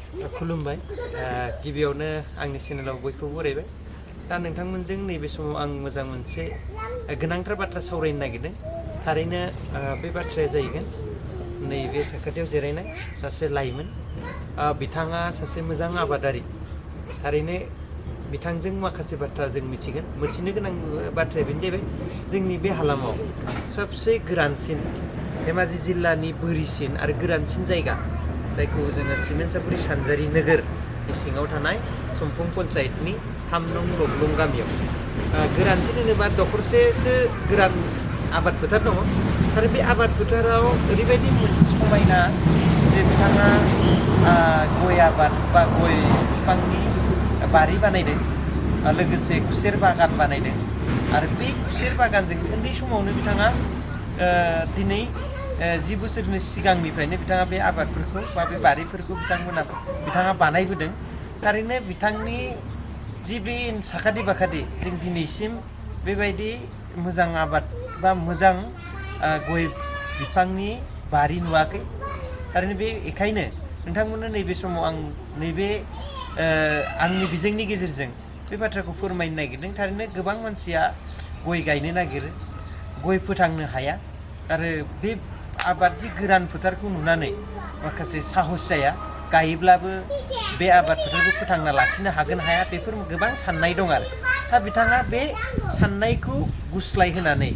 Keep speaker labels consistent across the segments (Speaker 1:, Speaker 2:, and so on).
Speaker 1: खुलुमबाय गिबियावनो आंनि चेनेलाव बयखौबो बरायबाय दा नोंथांमोनजों नैबे समाव आं मोजां मोनसे गोनांथार बाथ्रा सावरायनो नागिरदों थारैनो बे बाथ्राया जाहैगोन नैबे साखाथियाव जिरायनाय सासे लाइमोन बिथाङा सासे मोजां आबादारि थारैनो बिथांजों माखासे बाथ्रा जों मिथिनो गोनां बाथ्राया बेनो जाहैबाय जोंनि बे हालामाव सबसे गोरानसिन धेमाजि जिल्लानि बोरिसिन आरो गोरानसिन जायगा जायखौ जोङो सिमेन्टसापुरि सानजारि नोगोरनि सिङाव थानाय समफुं पन्चायतनि 3 नं लग्लं गामियाव गोरानसिन होनोबा दखरसेसो गोरान आबाद फोथार दङ आरो बे आबाद फोथाराव ओरैबायदि समायना जे बिथाङा गय आबाद बा गय बिफांनि बारि बानायदों लोगोसे खुसेर बागान बानायदों आरो बे खुसेर बागानजों उन्दै समावनो बिथाङा दिनै 10 बोसोरनि सिगांनिफ्रायनो बिथाङा बे आबादफोरखौ बा बे बारिफोरखौ बिथाङा बानायबोदों थारैनो बिथांनि जि बे साखाथि बाखाथि जों दिनैसिम बेबायदि मोजां आबाद बा मोजां गय बिफांनि बारि नुवाखै थारैनो बेखायनो नोंथांमोननो नैबे समाव आं नैबे आंनि बिजोंनि गेजेरजों बे बाथ्राखौ फोरमायनो नागिरदों थारैनो गोबां मानसिया गय गायनो नागिरो गय फोथांनो हाया आरो बे आबाद जि गोरान फोथारखौ नुनानै माखासे साहस जाया गायोब्लाबो बे आबाद फोथारखौ फोथांना लाखिनो हागोन हाया बेफोर गोबां साननाय दं आरो दा बिथाङा बे साननायखौ गुस्लाय होनानै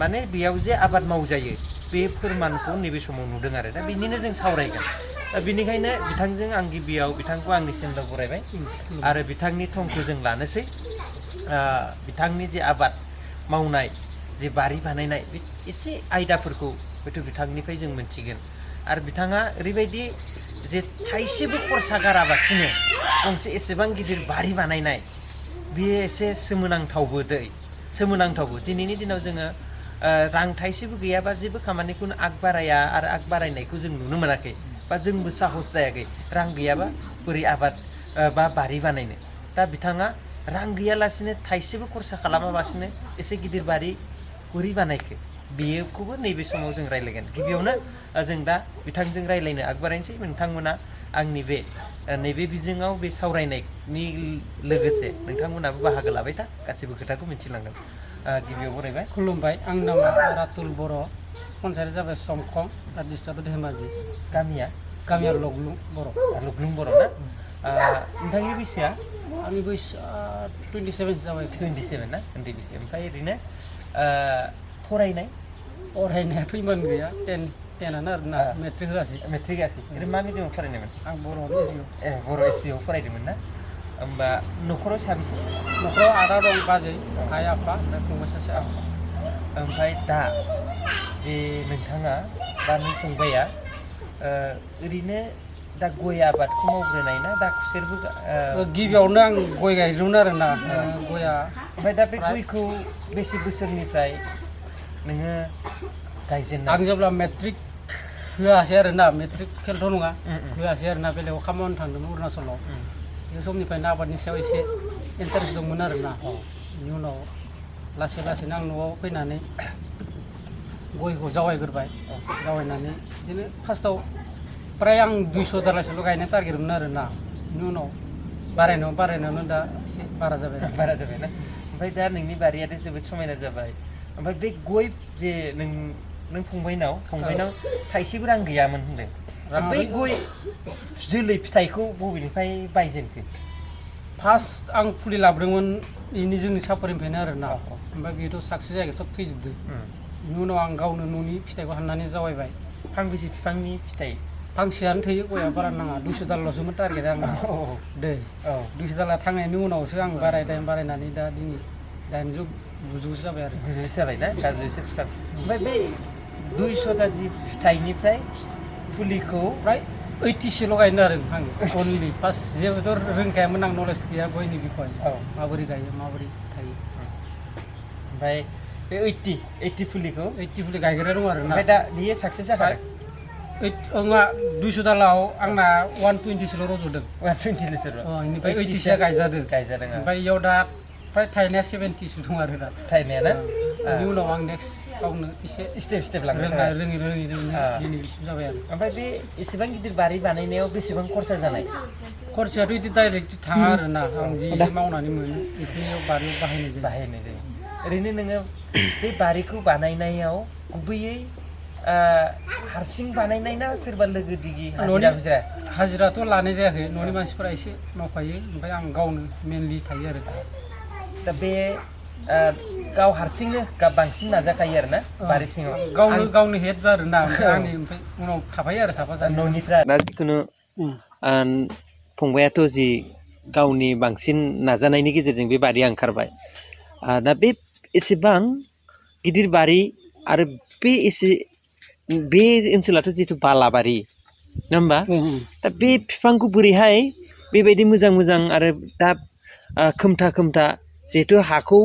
Speaker 1: माने बेयाव जे आबाद मावजायो बे फोरमानखौ नैबे समाव नुदों आरो दा बिनिनो जों सावरायगोन बिनिखायनो बिथांजों आं गिबियाव बिथांखौ आंनि चेनेलाव बरायबाय आरो बिथांनि थंखौ जों लानोसै बिथांनि जे आबाद मावनाय जे बारि बानायनाय बे एसे आयदाफोरखौ हयथ' बिथांनिफ्राय जों मोनथिगोन आरो बिथाङा ओरैबायदि जे थाइसेबो खरसा गाराबासिनो गंसे एसेबां गिदिर बारि बानायनाय बेयो एसे सोमोनांथावबो दिनैनि दिनाव जोङो रां थाइसेबो गैयाबा जेबो खामानिखौनो आग बाराया आरो आग बारायनायखौ जों नुनो मोनाखै बा जोंबो साहस जायाखै रां गैयाबा बोरै आबाद बा बारि बानायनो दा बिथाङा रां गैयालासिनो थाइसेबो खरसा खालामाबासिनो एसे गिदिर बारि बोरै बानायखो बेखौबो नैबे समाव जों रायलायगोन गिबियावनो जों दा बिथांजों रायलायनो आगबारायनोसै नोंथांमोना आंनि नैबे बिजोङाव बे सावरायनायनि लोगोसे नोंथांमोनाबो बाहागो लाबाय था गासैबो खोथाखौ मिथिलांगोन गिबियाव बरायबाय
Speaker 2: खुलुमबाय आंनि नामा रातुल बर' पन्चायत जाबाय समखं आरो डिस्ट्रिक्टआ धेमाजि गामिया लग्लुं बर'
Speaker 1: ना नोंथांनि बैसोआ
Speaker 2: आंनि बैसोआ 27 जाबाय
Speaker 1: 27 ना उन्दै बैसो ओमफ्राय ओरैनो फरायनायाथ' इमान गैया 10आनो आरो ना मेट्रिक होआसै ओरैनो मा मिडियामाव फरायनायमोन
Speaker 2: आं बर'
Speaker 1: बर' एसपिआव फरायदोंमोन ना होमबा न'खराव साबेसे
Speaker 2: न'खराव आदा दं बाजै आइ आफा ओमफ्राय फंबाय सासे आं
Speaker 1: ओमफ्राय दा जे नोंथाङा बा नों फंबाया ओरैनो दा गय आबादखौ मावग्रोनाय ना दा खुसेरबो
Speaker 2: गिबियावनो आं गय गायदोंमोन आरो ना गया
Speaker 1: ओमफ्राय दा बे गयखौ बेसे बोसोरनिफ्राय नोङो गायजेननाय
Speaker 2: आं जेब्ला मेट्रिक होआसै आरो ना मेट्रिक फेलथ' नङा होआसै आरो ना बेलेगाव खामानि थांदोंमोन अरुणाचलाव बे समनिफ्रायनो आबादनि सायाव एसे इन्टारेस्ट दंमोन आरो ना बेनि उनाव लासै लासैनो आं न'आव फैनानै गयखौ जावायग्रोबाय जावायनानै बिदिनो फार्स्टआव प्राय आं 200 दालायसोल' गायनो टारगेटमोन आरो ना बेनि उनाव बारायनायावनो दा एसे बारा जाबाय
Speaker 1: ना ओमफ्राय दा नोंनि बारियाथ' जोबोद समायना जाबाय ओमफ्राय बे गय जे नों फंबायनाव थाइसेबो रां गैयामोन होनदों बै गय जोलै फिथाइखौ बबेनिफ्राय बायजेनखो
Speaker 2: फार्स्ट आं फुलि लाबोदोंमोन बेनि जोंनि साफारिनिफ्रायनो आरो ना ओमफ्राय बेथ' साक्सेस जायाखै सब थैजोबदों बेनि उनाव आं गावनो न'नि फिथाइखौ हाननानै जावायबाय
Speaker 1: फांबेसे बिफांनि फिथाइ
Speaker 2: फांसेयानो थैयो गया बारा नाङा 200 दालल'सोमोन टारगेटआ आंना 200 दाला थांनायनि उनावसो आं बारायनानै दा दिनै 800-900 जाबाय आरो
Speaker 1: 900 जाबाय ना गाज्रिसो बिफां ओमफ्राय बे 200 दाजि फिथाइनिफ्राय फुलिखौ
Speaker 2: प्राय 80सोल' गायनो आरो आं अनलि फार्स्ट जेबोथ' रोंखायामोन आं नलेज गैया गयनि बिखय माबोरै गायो माबोरै थायो
Speaker 1: ओमफ्राय बे 80 फुलिखौ
Speaker 2: 80 फुलि गायग्रा दं आरो ना
Speaker 1: ओमफ्राय दा बियो साक्सेस जाखाबाय
Speaker 2: 200 दालाव आंना 120सोल' रज'दों
Speaker 1: 120सोल'
Speaker 2: बेनिफ्राय 80सोआ गायजादों
Speaker 1: ओमफ्राय
Speaker 2: इयाव दा फ्राय थायनाया 70सो दं आरो दा
Speaker 1: थायनाया ना
Speaker 2: बेनि उनाव आं नेक्स्ट गावनो एसे
Speaker 1: स्टेप लांनो
Speaker 2: रोङै दिनै बिसिम जाबाय आरो
Speaker 1: ओमफ्राय बे एसेबां गिदिर बारि बानायनायाव बेसेबां खरसा जानाय
Speaker 2: खरसायाथ' बिदि डाइरेक्ट थाङा आरोना आं जि मावनानै मोनो बेखिनियाव बारियाव बाहायनाय जायो
Speaker 1: ओरैनो नोङो बे बारिखौ बानायनायाव गुबैयै हारसिं बानायनाय ना सोरबा लोगो दिगि
Speaker 2: हाजिराथ' लानाय जायाखै न'नि मानसिफोरा एसे मावफायो ओमफ्राय आं गावनो मेनलि थायो आरो
Speaker 1: दा बे गाव हारसिंनो बांसिन नाजाखायो आरो ना बारि सिङाव
Speaker 2: गावनो हेड आरोना ओमफ्राय उनाव थाफायो आरो साफा जानो
Speaker 1: न'निफ्राय दा जिखुनु फंबायाथ' जि गावनि बांसिन नाजानायनि गेजेरजों बे बारिया ओंखारबाय दा बे एसेबां गिदिर बारि आरो बे ओनसोलाथ' जिहेथु बालाबारि नङा होमबा दा बे बिफांखौ बोरैहाय बेबायदि मोजां आरो दा खोमथा जिहेथु हाखौ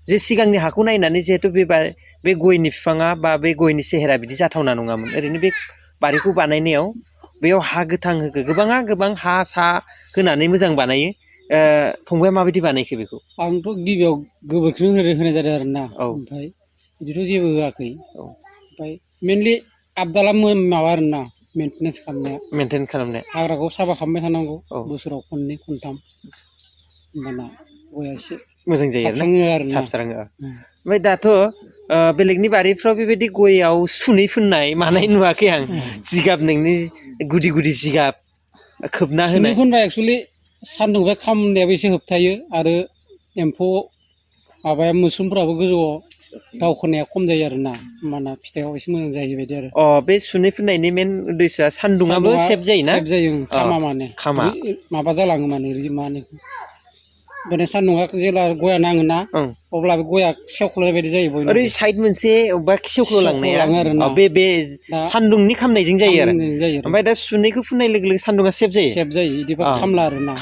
Speaker 1: जे सिगांनि हाखौ नायनानै जिहेथु बे गयनि बिफाङा बा बे गयनि सेहेरा बिदि जाथावना नङामोन ओरैनो बे बारिखौ बानायनायाव बेयाव हा गोथां गोबां हा सा होनानै मोजां बानायो फंबाया माबायदि बानायखो बेखौ
Speaker 2: आंथ' गिबियाव गोबोरखिनो होनाय जादों आरोना ओमफ्राय बिदिथ' जेबो होआखै ओमफ्राय मेनलि आबदाला माबा आरोना मेनटेन खालामनाया हाग्राखौ साफा खालामबाय थानांगौ बोसोराव खननै खनथाम होमबाना गया एसे
Speaker 1: मोजां जायो आरो साबस्राङो ओमफ्राय दाथ' बेलेगनि बारिफ्राव बेबायदि गयाव सुनै फोननाय मानाय नुवाखै आं जिगाब नोंनि गुदि जिगाब खोबना होनाय
Speaker 2: सुनै फोनबा एक्सुवेलि सान्दुंनिफ्राय खामनायाबो एसे होबथायो आरो एम्फौ माबाया मोस्रोमफोराबो गोजौआव दावखोनाया खम जायो आरोना होमबाना फिथाइयाव एसे मोजां जायो बायदि आरो
Speaker 1: बे सुनै फोननायनि मेन उद्देश्यआ सान्दुङाबो सेभ जायोना
Speaker 2: सेभ जायो खामा माबा जालाङो माने माने सान्दुङा जेब्ला गया नाङोना अब्ला बे गया सेवख्लायनाय बायदि जायो बयनिबो
Speaker 1: ओरै साइड मोनसे अबेबा सेवख्लायलांनाया बे सान्दुंनि खामनायजों जायो आरो ओमफ्राय दा सुनैखौ फुननाय लोगो सेभ जायो
Speaker 2: बिदिबा खामला आरोना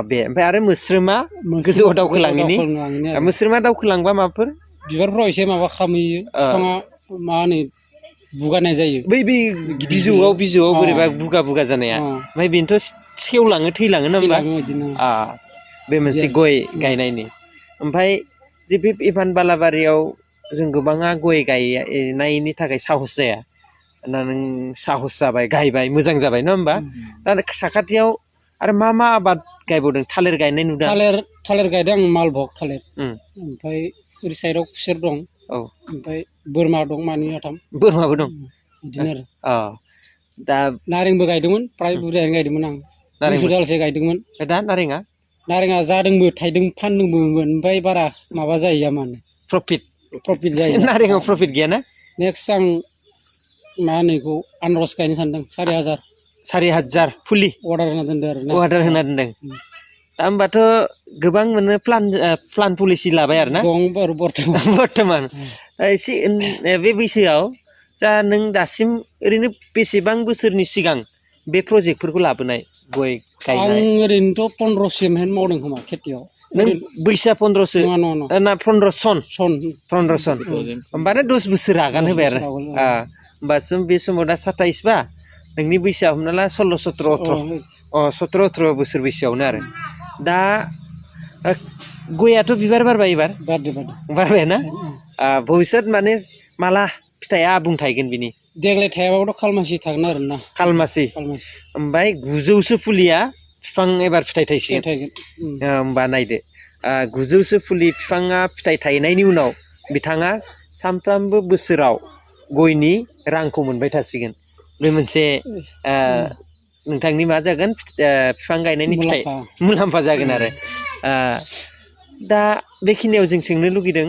Speaker 1: बे ओमफ्राय आरो मोस्रोमा गोजौआव दावखोलाङिनि मोस्रोमा दावखोलांबा माबाफोर
Speaker 2: बिबारफ्राव एसे माबा खामहैयो बिफाङा मा होनो बुगानाय जायो
Speaker 1: बै बिजौआव बोरैबा बुगा जानाया ओमफ्राय बेनोथ' सेवलाङो थैलाङो ना होमबा बे मोनसे गय गायनायनि ओमफ्राय जे बे इभान बालाबारियाव जों गोबाङा गय गायनायनि थाखाय साहस जाया दा नों साहस जाबाय गायबाय मोजां जाबाय नङा होमबा दा साखाथियाव आरो मा आबाद गायबावदों थालिर गायनाय नुदों
Speaker 2: थालिर गायदों आं मालभग थालिर ओमफ्राय ओरै साइडआव खुसेर दं ओमफ्राय बोरमा दं मानै माथाम
Speaker 1: बोरमाबो दं
Speaker 2: बिदिनो आरो
Speaker 1: दा
Speaker 2: नारेंबो गायदोंमोन फ्राय बुरजायैनो गायदोंमोन आं 200 दालसो गायदोंमोन
Speaker 1: दा नारेंआ
Speaker 2: जादोंबो थायदों फानदोंबोमोन ओमफ्राय बारा माबा जाहैया माने प्रफिट जायो
Speaker 1: नारेंआव प्रफिट गैयाना
Speaker 2: नेक्स्ट आं मा होनो बेखौ आनारस गायनो सानदों
Speaker 1: 4,000 फुलि अर्डार होना दोनदों दा होमबाथ' गोबां मोनो प्लान पलिसि लाबाय आरो ना
Speaker 2: दं
Speaker 1: बर्थमान एसे बे बैसोआव जा नों दासिम ओरैनो बेसेबां बोसोरनि सिगां बे प्रजेक्टफोरखौ लाबोनाय गय गायनाय
Speaker 2: आं ओरैनोथ' 15 मावदों खोमा खेथियाव
Speaker 1: नों बैसोआ 15 ना 15 सन होमबानो 10 बोसोर आगान होबाय आरो होमबासो बे समाव दा 27 बा नोंनि बैसोआ हमना ला 17 बोसोर बैसोआवनो आरो दा गयाथ' बिबार बारबाय एबार बारबायना भबिष्यत माने माला फिथाइया आबुं थायगोन बिनि
Speaker 2: देग्लाय थायाबाबोथ' खालमासि थागोन आरो ना
Speaker 1: खालमासि ओमफ्राय 900सो फुलिया बिफां एबार फिथाइ थायसिगोन होमबा नायदो 900सो फुलि बिफाङा फिथाइ थायनायनि उनाव बिथाङा सानफ्रामबो बोसोराव गयनि रांखौ मोनबाय थासिगोन बे मोनसे नोंथांनि मा जागोन बिफां गायनायनि फिथाइ मुलाम्फा जागोन आरो दा बेखिनियाव जों सोंनो लुगैदों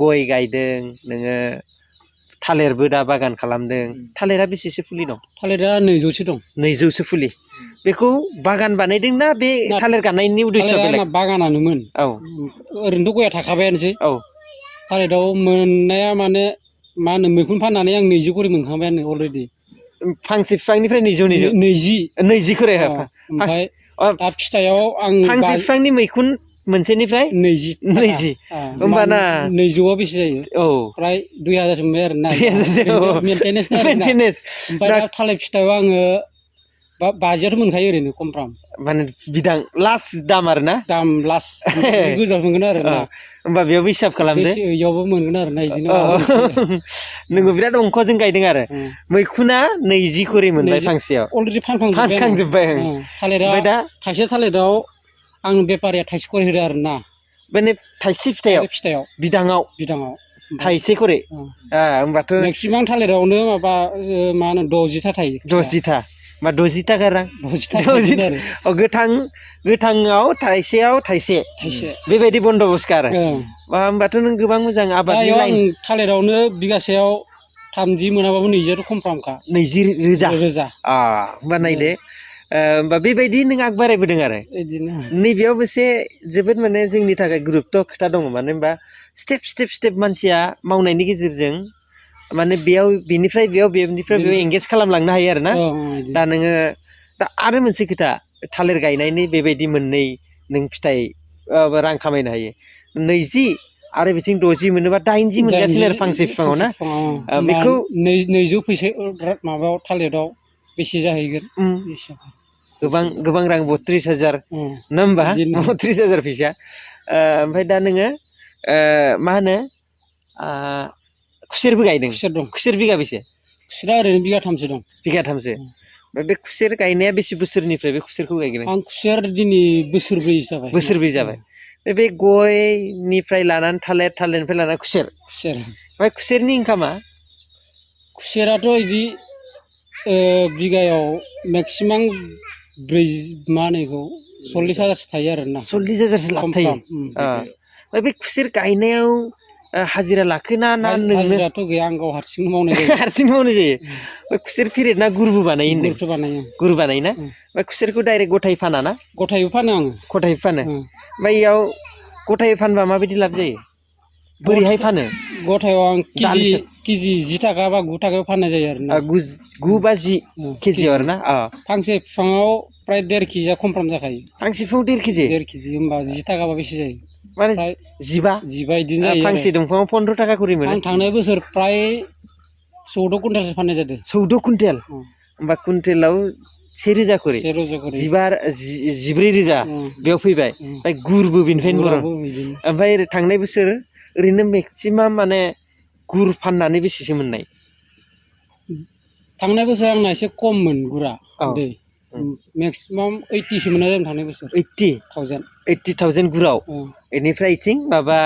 Speaker 1: गय गायदों नोङो थालिरबो दा बागान खालामदों थालिरा बेसेसो फुलि दं
Speaker 2: थालिरा 200सो दं
Speaker 1: 200सो फुलि बेखौ बागान बानायदों ना बे थालिर गायनायनि उद्देश्य बेलेग
Speaker 2: बागानानोमोन ओरैनोथ' गया थाखाबायानोसै थालिराव मोननाया माने मा होनो मैखुन फाननानै आं 20 करि मोनखांबायानो अलरेडि
Speaker 1: फांसे बिफांनिफ्राय 20 खरि
Speaker 2: ओमफ्राय दा फिथाइयाव आं
Speaker 1: फांसे बिफांनि मैखुन मोनसेनिफ्राय 20 होमबाना
Speaker 2: 200आव बेसे जायो फ्राय 2000 मोनबाय आरो ना मेनटेनेन्स ओमफ्राय दा थालिर फिथाइयाव आङो बाजियाथ' मोनखायो ओरैनो कमफ्राम
Speaker 1: माने बिदां लास्ट दाम आरो ना
Speaker 2: दाम लास्ट गोजान मोनगोन आरो ना
Speaker 1: होमबा बेयावबो हिसाब खालामदो
Speaker 2: इयावबो मोनगोन आरो ना इदिनो
Speaker 1: नोङो बिराद अंखजों गायदों आरो मैखुना 20 खरि मोनबाय फांसेयाव
Speaker 2: अलरेडि
Speaker 1: फानखांजोब्बाय
Speaker 2: थालिराव
Speaker 1: दा
Speaker 2: थाइसे थालिराव आं बेपारिया थाइसे खरि होदो आरो ना
Speaker 1: माने थाइसे फिथाइयाव बिदाङाव थाइसे खरि होमबाथ'
Speaker 2: मेक्सिमाम थालिरावनो माबा मा होनो 60था थायो
Speaker 1: 60था बा 60 थाखा रां
Speaker 2: 60
Speaker 1: गोथाङाव थाइसेयाव थाइसे बेबायदि बन्दबस्थ आरो होमबाथ' नों गोबां मोजां आबादनि लाइन
Speaker 2: थालिरावनो बिगासेयाव 30 मोनाबाबो 20 खमफ्रामखा
Speaker 1: 20,000 होमबा नायदो होमबा बेबायदि नों आग बारायबोदों आरो नैबेयाव मोनसे जोबोद माने जोंनि थाखाय गुरुत्व खोथा दङ मानो होनबा स्टेप मानसिया मावनायनि गेजेरजों माने बेनिफ्राय बेयाव एंगेज खालामलांनो हायो आरो ना दा नोङो दा आरो मोनसे खोथा थालिर गायनायनि बेबायदि मोननै नों फिथाइ रां खामायनो हायो 20 आरो बिथिं 60 मोनोबा 80 मोनगासिनो आरो फांसे बिफाङाव ना बेखौ
Speaker 2: 200 फैसा माबायाव थालिराव बेसे जाहैगोन
Speaker 1: गोबां रां 32,000 नङा होमबा 32,000 फैसा ओमफ्राय दा नोङो मा होनो खुसेरबो गायदों खुसेर बिगा बेसे
Speaker 2: खुसेरा ओरैनो बिगाथामसो दं
Speaker 1: बिगाथामसो बे खुसेर गायनाया बेसे बोसोरनिफ्राय बे खुसेरखौ गायगोन
Speaker 2: आं खुसेर दिनै बोसोरब्रै जाबाय
Speaker 1: बे गयनिफ्राय लानानै थालिरनिफ्राय लानानै खुसेर ओमफ्राय खुसेरनि इनकामा
Speaker 2: खुसेराथ' बिदि बिगायाव मेक्सिमाम मा होनो बेखौ 40,000सो थायो आरो ना
Speaker 1: 40,000सो लाब थायो ओमफ्राय बे खुसेर गायनायाव हाजिरा लाखोना ना नोंनो
Speaker 2: हाजिराथ' गैया आं गाव हारसिंनो मावनाय जायो
Speaker 1: बे खुसेर फेरेदना गुरबो बानायो गुर बानायोना ओमफ्राय खुसेरखौ डाइरेक्ट गथायै फाना ना
Speaker 2: गथायैबो फानो आङो
Speaker 1: गथायै फानो ओमफ्राय इयाव गथायै फानबा माबायदि लाब जायो बोरैहाय फानो
Speaker 2: गथायाव आं केजि 10 थाखा बा 9 थाखायाव फाननाय जायो आरो ना
Speaker 1: 9 बा 10 केजियाव आरो ना
Speaker 2: फांसे बिफाङाव प्राय 1.5 केजिया खमफ्राम जाखायो
Speaker 1: फांसे बिफाङाव 1.5 केजि
Speaker 2: होमबा 10 थाखाबा बेसे जायो
Speaker 1: माने 15
Speaker 2: बिदिनो जायो
Speaker 1: फांसे दंफाङाव 15 थाखा खरि मोनो
Speaker 2: आं थांनाय बोसोर प्राय 14 कुइन्टेलसो फाननाय जादों
Speaker 1: 14 कुइन्टेल होमबा कुइन्टेलाव 1,000 खरि 14,000 बेयाव फैबाय ओमफ्राय गुरबो बेनिफ्रायनो बरन ओमफ्राय थांनाय बोसोर ओरैनो मेक्सिमाम माने गुर फाननानै बेसेसो मोननाय
Speaker 2: थांनाय बोसोर आंना एसे खममोन गुरा मेक्सिमाम 80सो मोननाय जादों थांनाय बोसोर
Speaker 1: 80,000 गुराव बेनिफ्राय इथिं माबा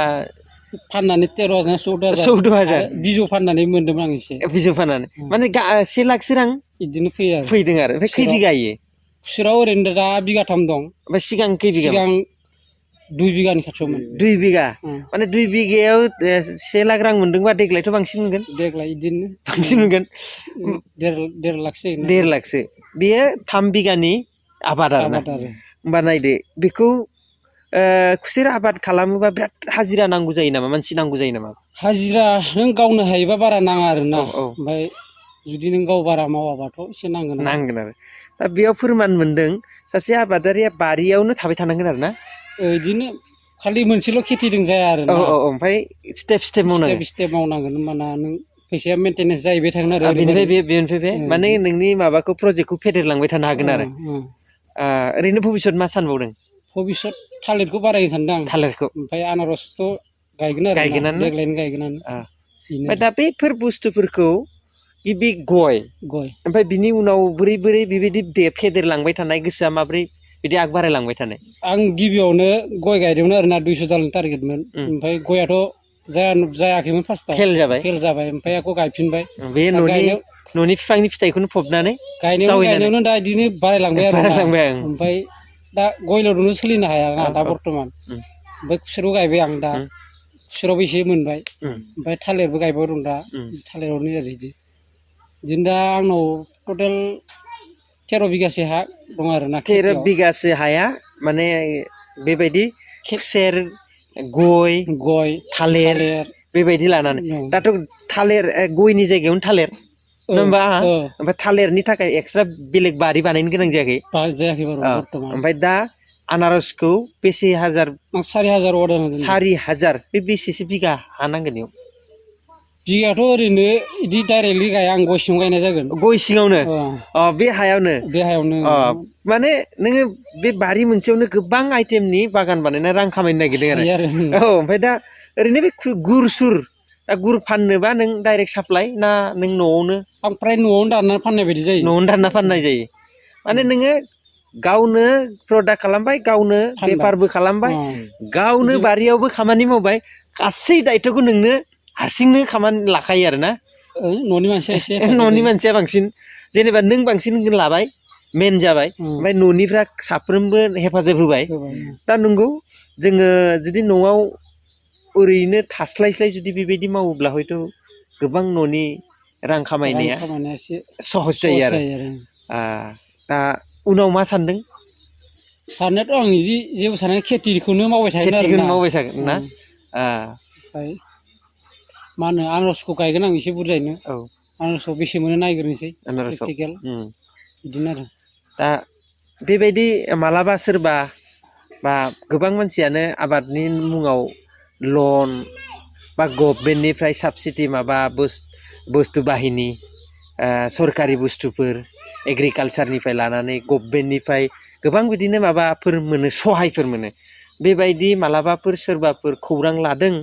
Speaker 2: फाननानै 13,000 बिजौ फाननानै मोन्दोंमोन आं एसे
Speaker 1: बिजौ फाननानै माने 1 लाखसो रां
Speaker 2: बिदिनो
Speaker 1: फैदों आरो ओमफ्राय खै बिगायो
Speaker 2: खुसेराव ओरैनो दा बिगाथाम दं
Speaker 1: ओमफ्राय सिगां खै बिगा
Speaker 2: 2 बिगानि खाथियावमोन
Speaker 1: 2 बिगा माने 2 बिगायाव 1 लाख रां मोनदोंबा देग्लायथ' बांसिन मोनगोन
Speaker 2: देग्लाय बिदिनो
Speaker 1: बांसिन मोनगोन
Speaker 2: 1.5 लाखसो
Speaker 1: 1.5 लाखसो बेयो 3 बिगानि आबाद आरोना होमबा नायदो बेखौ खुसेर आबाद खालामोबा बिराद हाजिरा नांगौ जायो नामा मानसि नांगौ जायो नामा
Speaker 2: हाजिरा नों गावनो हायोबा बारा नाङा आरोना ओमफ्राय जुदि नों गाव बारा मावाबाथ' एसे नांगोन
Speaker 1: आरो दा बेयाव फोरमान मोनदों सासे आबादारिया बारियावनो थाबाय थानांगोन आरो ना
Speaker 2: बिदिनो खालि मोनसेल' खेथिजों जाया आरो
Speaker 1: ओमफ्राय स्टेप
Speaker 2: मावनांगोन होमबाना नों फैसाया मेनटेनेन्स जाहैबाय थागोन आरो
Speaker 1: बेनिफ्राय माने नोंनि माबाखौ प्रजेक्टखौ फेदेरलांबाय थानो हागोन आरो ओरैनो भबिसत मा सानबावदों
Speaker 2: भबिसत थालिरखौ बारायनो सानदों आं
Speaker 1: थालिरखौ
Speaker 2: ओमफ्राय आनारसथ' गायगोनानो देग्लायनो गायगोनानो
Speaker 1: ओमफ्राय दा बेफोर बुस्थुफोरखौ गिबि गय ओमफ्राय बिनि उनाव बोरै बेबायदि फेदेरलांबाय थानाय गोसोआ माब्रै बिदि आग बारायलांबाय थानाय
Speaker 2: आं गिबियावनो गय गायदोंमोन आरोना 200 दालनि टारगेटमोन ओमफ्राय गयाथ' जायाखैमोन फार्स्टआव फेल जाबाय ओमफ्राय आंखौ गायफिनबाय
Speaker 1: बे न'नि बिफांनि फिथाइखौनो फबनानै
Speaker 2: गायनायावनो दा बिदिनो बारायलांबाय आरो ओमफ्राय दा गयल'दोंनो सोलिनो हाया ना दा बर्थमान ओमफ्राय खुसेरबो गायबाय आं दा खुसेरावबो एसे मोनबाय ओमफ्राय थालिरबो गायबाय दं दा थालिरावनो आरो बिदिनो दा आंनाव टटेल 13 बिगासो हा दं आरो ना
Speaker 1: 13 बिगासो हाया माने बेबायदि खुसेर गय थालिर बेबायदि लानानै दाथ' थालिर गयनि जायगायावनो थालिर नङा होमबा ओमफ्राय थालिरनि थाखाय एक्सट्रा बेलेग बारि बानायनो गोनां जायाखै ओमफ्राय दा आनारसखौ बेसे हाजार
Speaker 2: 4,000 अर्डार
Speaker 1: 4,000 बे बेसेसो बिगा हा नांगोन बेयाव
Speaker 2: बिगाथ' ओरैनो इदि डाइरेक्टलि गाया आं गय सिङाव गायनाय जागोन
Speaker 1: गय सिङावनो
Speaker 2: अ
Speaker 1: बे हायावनो
Speaker 2: बे हायावनो
Speaker 1: माने नोङो बे बारि मोनसेयावनो गोबां आइटेमनि बागान बानायना रां खामायनो नागिरदों आरो औ ओमफ्राय दा ओरैनो बे गुर सुर दा गुर फाननोबा नों डाइरेक्ट साप्लाय ना नों न'आवनो
Speaker 2: आं फ्राय न'आवनो दानना फाननाय बायदि जायो
Speaker 1: न'आवनो दानना फाननाय जायो माने नोङो गावनो प्रडाक्ट खालामबाय गावनो बेफारबो खालामबाय गावनो बारियावबो खामानि मावबाय गासै दायथ'खौ नोंनो हारसिंनो खामानि लाखायो आरोना
Speaker 2: न'नि मानसिया एसे
Speaker 1: न'नि मानसिया बांसिन जेनेबा नों बांसिन लाबाय मेन जाबाय ओमफ्राय न'निफ्रा साफ्रोमबो हेफाजाब होबाय दा नंगौ जोङो जुदि न'आव ओरैनो थास्लायस्लाय जुदि बेबायदि मावोब्ला हयथ' गोबां न'नि रां खामायनाया
Speaker 2: एसे
Speaker 1: सहस जायो आरो दा उनाव मा सानदों
Speaker 2: साननायाथ' आं बिदि जेबो सानाखै खेथिखौनो मावबाय थागोन आरो
Speaker 1: खेथिखौनो मावबाय थागोन ना
Speaker 2: ओमफ्राय मा होनो आनारसखौ गायगोन आं एसे बुरजायैनो आनारसआव बेसे मोनो नायग्रोनोसै प्रेक्टिकेल बिदिनो आरो
Speaker 1: दा बेबायदि मालाबा सोरबा बा गोबां मानसियानो आबादनि मुङाव लन बा गभमेन्टनिफ्राय साबसिडि माबा बुस्थु बाहिनि सरकारि बुस्थुफोर एग्रिकालसारनिफ्राय लानानै गभमेन्टनिफ्राय गोबां बिदिनो माबाफोर मोनो सहायफोर मोनो बेबायदि मालाबाफोर सोरबाफोर खौरां लादों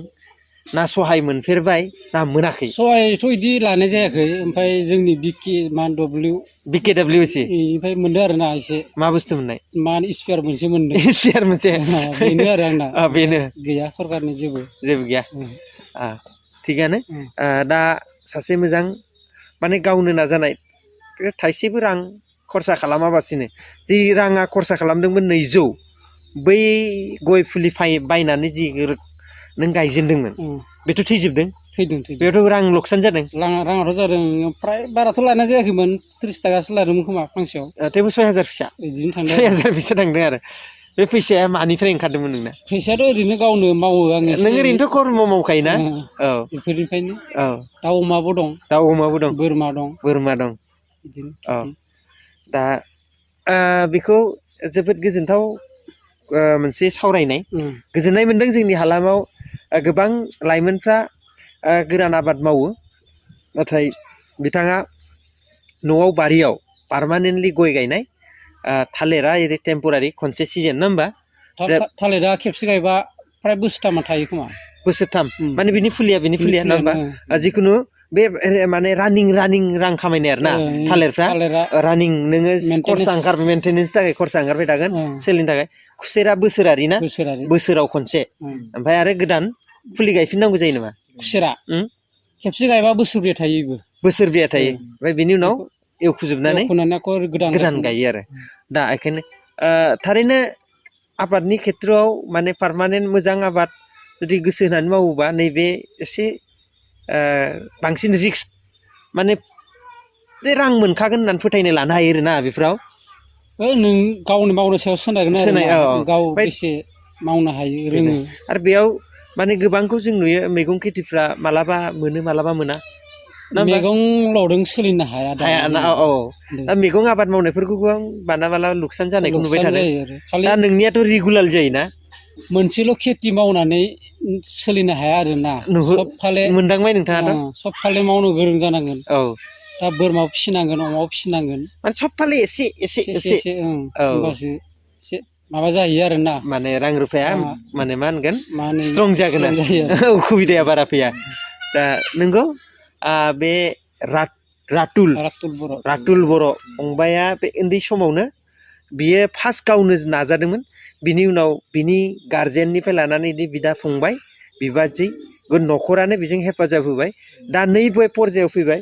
Speaker 1: ना सहाय मोनफेरबाय ना मोनाखै
Speaker 2: सहायथ' बिदि लानाय जायाखै ओमफ्राय जोंनि
Speaker 1: बिकेडब्लिउसि
Speaker 2: बेनिफ्राय मोनदों आरोना एसे
Speaker 1: मा बुस्थु मोननाय
Speaker 2: मा स्पेयार मोनसे मोनदों
Speaker 1: स्पेयार मोनसे
Speaker 2: बेनो आरो आंना
Speaker 1: बेनो
Speaker 2: गैया सरकारनि जेबो
Speaker 1: गैया थिगानो दा सासे मोजां माने गावनो नाजानाय थाइसेबो रां खरसा खालामाबासिनो जि राङा खरसा खालामदोंमोन 200 बै गय फुलि बायनानै जि नों गायजेनदोंमोन बेथ' थैजोबदों बेयावथ' रां लकसान जादों
Speaker 2: राङाथ' जादों फ्राय बाराथ' लानाय जायाखैमोन 30 थाखासो लादोंमोन खोमा फांसेयाव
Speaker 1: थेवबो 6000 फैसा
Speaker 2: बिदिनो थांदों
Speaker 1: 6000 फैसा थांदों आरो बे फैसाया मानिफ्राय ओंखारदोंमोन नोंना
Speaker 2: फैसायाथ' ओरैनो गावनो मावो आं
Speaker 1: नों ओरैनोथ' कर्म मावखायोना
Speaker 2: बेफोरनिफ्रायनो दाउ अमाबो दं बोरमा दं बिदिनो
Speaker 1: दा बेखौ जोबोद गोजोनथाव मोनसे सावरायनाय गोजोननाय मोनदों जोंनि हालामाव गोबां लाइमोनफ्रा गोरान आबाद मावो नाथाय बिथाङा न'आव बारियाव पार्मानेन्टलि गय गायनाय थालिरा ओरै टेम्परारि खनसे सिजोन ना होमबा
Speaker 2: थालिरा खेबसे गायबा फ्राय बोसोरथामा थायो खोमा
Speaker 1: बोसोरथाम माने बिनि फुलिया ना होमबा जिखुनु बे माने रानिं रां खामायनाय आरो ना थालिरफ्रा रानिं नोङो खरसा ओंखारबाय मेनटेनेन्सनि थाखाय खरसा ओंखारबाय थागोन सोलिनो थाखाय खुसेरा बोसोरारि ना बोसोराव खनसे ओमफ्राय आरो गोदान फुलि गायफिननांगौ जायो नामा
Speaker 2: खुसेरा खेबसे गायबा बोसोरब्रै थायो
Speaker 1: बोसोरब्रैया थायो ओमफ्राय बिनि उनाव एवखुजोबनानै गोदान गायो आरो दा बेखायनो थारैनो आबादनि खेथ्रआव माने पार्मानेन्ट मोजां आबाद जुदि गोसो होनानै मावोबा नैबे एसे बांसिन रिक्स माने रां मोनखागोन होननानै फोथायनो लानो हायो आरोना बेफोराव
Speaker 2: नों गावनि मावनो सायाव सोनारगोन आरो गाव बेसे मावनो हायो रोङो
Speaker 1: आरो बेयाव माने गोबांखौ जों नुयो मैगं खेथिफ्रा मालाबा मोनो मालाबा मोना
Speaker 2: मैगंल'दों सोलिनो हाया
Speaker 1: दा मैगं आबाद मावनायफोरखौ गोबां बाला लुकसान जानायखौ नुबाय थादों दा नोंनियाथ' रेगुलार जायोना
Speaker 2: मोनसेल' खेथि मावनानै सोलिनो हाया आरोना सबफाले
Speaker 1: मोनदांबाय नोंथाङाथ'
Speaker 2: सबफाले मावनो गोरों जानांगोन दा बोरमा फिसिनांगोन अमा फिसिनांगोन
Speaker 1: माने सबफाले एसे
Speaker 2: होमबासो एसे माबा जाहैयो आरोना
Speaker 1: माने रां रुफाया माने मा होनगोन स्ट्रं जागोन आरो उसुबिदाया बारा फैया दा नंगौ बे रातुल बर' फंबाया बे उन्दै समावनो बियो फार्स्ट गावनो नाजादोंमोन बिनि उनाव बिनि गार्जेननिफ्राय लानानै बिदा फंबाय बिबाजै न'खरानो बेजों हेफाजाब होबाय दा नैबे पर्जायाव फैबाय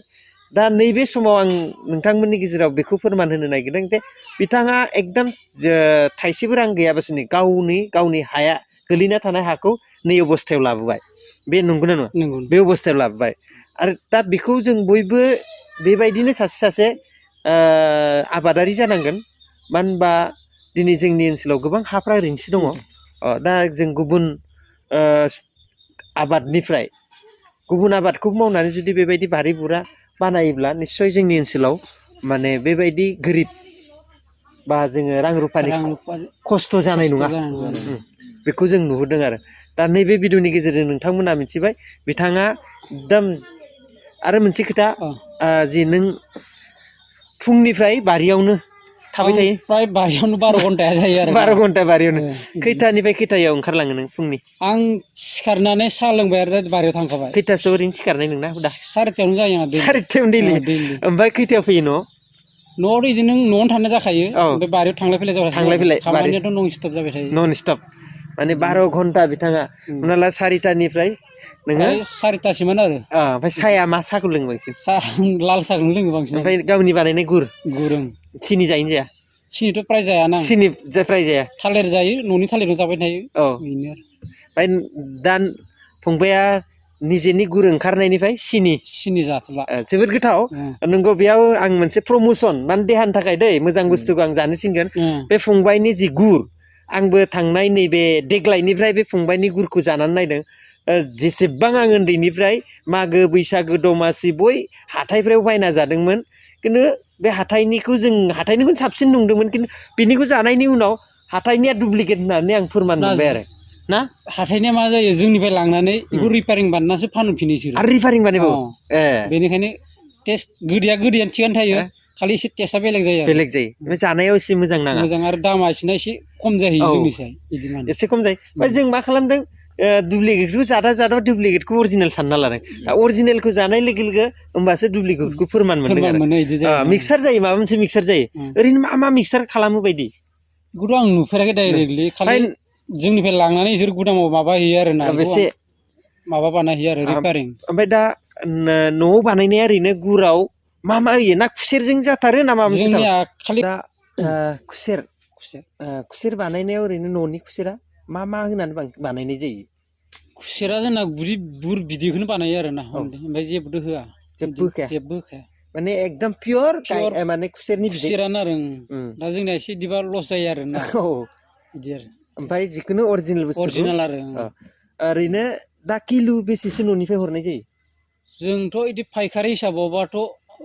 Speaker 1: दा नैबे समाव आं नोंथांमोननि गेजेराव बेखौ फोरमान होनो नागिरदों जे बिथाङा एकदम थाइसेबो रां गैयाबासिनो गावनि हाया गोलैना थानाय हाखौ नै अबस्थायाव लाबोबाय बे नंगौना नङा बे अबस्थायाव लाबोबाय आरो दा बेखौ जों बयबो बेबायदिनो सासे आबादारि जानांगोन मानो होनबा दिनै जोंनि ओनसोलाव गोबां हाफ्रा ओरैनोसो दङ दा जों गुबुन आबादखौ मावनानै जुदि बेबायदि बारि बुरा बानायोब्ला निस्सय जोंनि ओनसोलाव माने बेबायदि गोरिब बा जोङो रां रुफानि खस्थ' जानाय नङा बेखौ जों नुहुरदों आरो दा नैबे भिडिअनि गेजेरजों नोंथांमोना मिथिबाय बिथाङा एकदम आरो मोनसे खोथा
Speaker 2: अ
Speaker 1: जि नों फुंनिफ्राय बारियावनो थाबाय थायो
Speaker 2: प्राय बारियावनो 12 घन्टाया जायो आरो
Speaker 1: 12 घन्टा बारियावनो
Speaker 2: बिदि।
Speaker 1: खैथानिफ्राय खैथायाव ओंखारलाङो नों फुंनि
Speaker 2: आं सिखारनानै साहा लोंबाय आरो बारियाव थांखाबाय
Speaker 1: खैथासोआव ओरैनो सिखारनाय नोंना हुदा
Speaker 2: 4:30 जायो आंना दैलि
Speaker 1: 4:30 दैलि
Speaker 2: दैलि
Speaker 1: ओमफ्राय खैथायाव फैयो न'आव
Speaker 2: न'आव बिदिनो न'आवनो थानाय जाखायो
Speaker 1: औ
Speaker 2: ओमफ्राय बारियाव थांलाय फैलाय जाबाय
Speaker 1: थांलाय फैलाय
Speaker 2: खामानियाथ' नन स्टप जाबाय थायो
Speaker 1: नन स्टप माने 12 घन्टा बिथाङा हमना ला 4टानिफ्राय नोङो
Speaker 2: प्राय 4टासिममोन आरो
Speaker 1: ओमफ्राय साया मा साहाखौ लोङो बांसिन
Speaker 2: साहा लाल साहाखौनो लोङो बांसिन
Speaker 1: ओमफ्राय गावनि बानायनाय गुर
Speaker 2: गुरों
Speaker 1: सिनि जायो जाया
Speaker 2: सिनिथ' प्राय जायाना आं
Speaker 1: सिनि फ्राय जाया
Speaker 2: थालिर जायो न'नि थालिरखौ जाबाय थायो
Speaker 1: औ
Speaker 2: बेनो आरो
Speaker 1: ओमफ्राय दा फंबाया निजेनि गुर ओंखारनायनिफ्राय
Speaker 2: सिनि जाथला
Speaker 1: जोबोद गोथाव नंगौ बेयाव आं मोनसे प्रम'सन माने देहानि थाखाय दै मोजां बुस्थुखौ आं जानो थिनगोन बे फंबायनि जि गुर आंबो थांनाय नैबे देग्लायनिफ्राय बे फंबायनि गुरखौ जानानै नायदों जेसेबां आं उन्दैनिफ्राय मागो बैसागो दमासि हाथायफ्राव बायना जादोंमोन खिन्थु बे हाथायनिखौ साबसिन नंदोंमोन खिन्थु बिनिखौ जानायनि उनाव हाथायनिया डुप्लिकेट होननानै आं फोरमान मोनबाय आरो ना
Speaker 2: हाथायनिया मा जायो जोंनिफ्राय लांनानै बेखौ रिपेयारिं बानायनासो फानफिनो बिसोरो
Speaker 1: आरो रिफारिं बानायबावो
Speaker 2: बेनिखायनो टेस्ट गोदैयानो थिगानो थायो खालि एसे टेस्टआ बेलेग जायो
Speaker 1: बेलेग जायो ओमफ्राय जानायाव एसे मोजां नाङा
Speaker 2: मोजां आरो दामा एसे खम जाहैयो जोंनिसाय बिदि माने
Speaker 1: एसे खम जायो ओमफ्राय जों मा खालामदों डुप्लिकेटखौ जादा डुप्लिकेटखौ अरिजिनेल सानना लादों अरिजिनेलखौ जानाय लोगो लोगो होमबासो डुप्लिकेटखौ फोरमान मोनदों आरो मिक्सार जायो माबा मोनसे मिक्सार जायो ओरैनो मा मिक्सार खालामो बायदि
Speaker 2: बेखौथ' आं नुफेराखै डाइरेक्टलि खालि जोंनिफ्राय लांनानै बिसोर गुदामाव माबा हैयो आरो ना
Speaker 1: एसे
Speaker 2: माबा बानायहैयो आरो रिपेयारिं
Speaker 1: ओमफ्राय दा न'आव बानायनाया ओरैनो गुराव मा होयो ना खुसेरजों जाथारो ना माबा मोनसे
Speaker 2: जोंनिया खालि
Speaker 1: दा खुसेर बानायनायाव ओरैनो न'नि खुसेरा मा होनानै बानायनाय जायो
Speaker 2: खुसेरा जोंना बुर बिदैखौनो बानायो आरो ना ओमफ्राय जेबो होआ जेबो होखाया
Speaker 1: माने एकदम पियर माने खुसेरनि बिदै
Speaker 2: खुसेरानो आरो दा जोंना एसे बिदिबा लस जायो आरो ना बिदि आरो
Speaker 1: ओमफ्राय जिखुनु अरिजिनेल बुस्थुखौ
Speaker 2: अरिजिनेल आरो
Speaker 1: ओरैनो दा किलु बेसेसो न'निफ्राय हरनाय जायो
Speaker 2: जोंथ' बिदि फायखारि हिसाबावबाथ'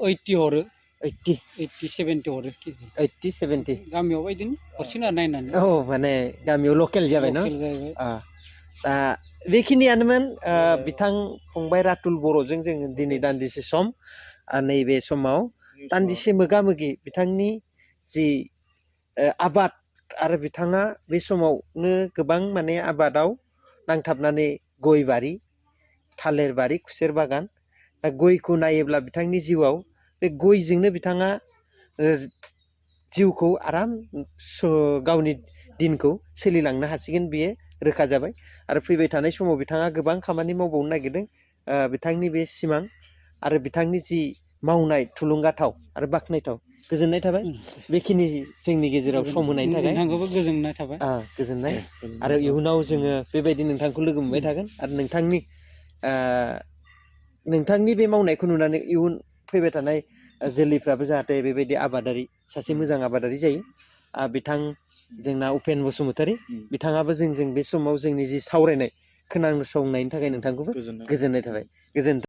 Speaker 2: 80 हरो
Speaker 1: 80-70
Speaker 2: हरो केजि
Speaker 1: 80-70
Speaker 2: गामियावबा बिदिनो हरसिगोन आरो नायनानै
Speaker 1: माने गामियाव लकेल जाबाय न दा बेखिनियानोमोन बिथां फंबाय रातुल बर'जों जों दिनै दान्दिसे सम नैबे समाव दान्दिसे मोगा मोगि बिथांनि जि आबाद आरो बिथाङा बे समावनो गोबां माने आबादाव नांथाबनानै गय बारि थालिर बारि खुसेर बागान दा गयखौ नायोब्ला बिथांनि जिउआव बे गयजोंनो बिथाङा जिउखौ आराम गावनि दिनखौ सोलिलांनो हासिगोन बियो रोखा जाबाय आरो फैबाय थानाय समाव बिथाङा गोबां खामानि मावबावनो नागिरदों बिथांनि बे सिमां आरो बिथांनि जि मावनाय थुलुंगाथाव आरो बाख्नायथाव गोजोननाय थाबाय बेखिनि जोंनि गेजेराव सम होनायनि थाखाय
Speaker 2: गोजोननाय थाबाय
Speaker 1: गोजोननाय आरो इयुनाव जोङो बेबायदि नोंथांखौ लोगो मोनबाय थागोन आरो नोंथांनि बे मावनायखौ नुनानै इयुन फैबाय थानाय जोलैफ्राबो जाहाथे बेबायदि आबादारि सासे मोजां आबादारि जायो बिथां जोंना उपेन बसुमतारी बिथाङाबो जोंजों बे समाव जोंनि जि सावरायनाय खोनासंनायनि थाखाय नोंथांखौबो गोजोननाय थाबाय गोजोन्थों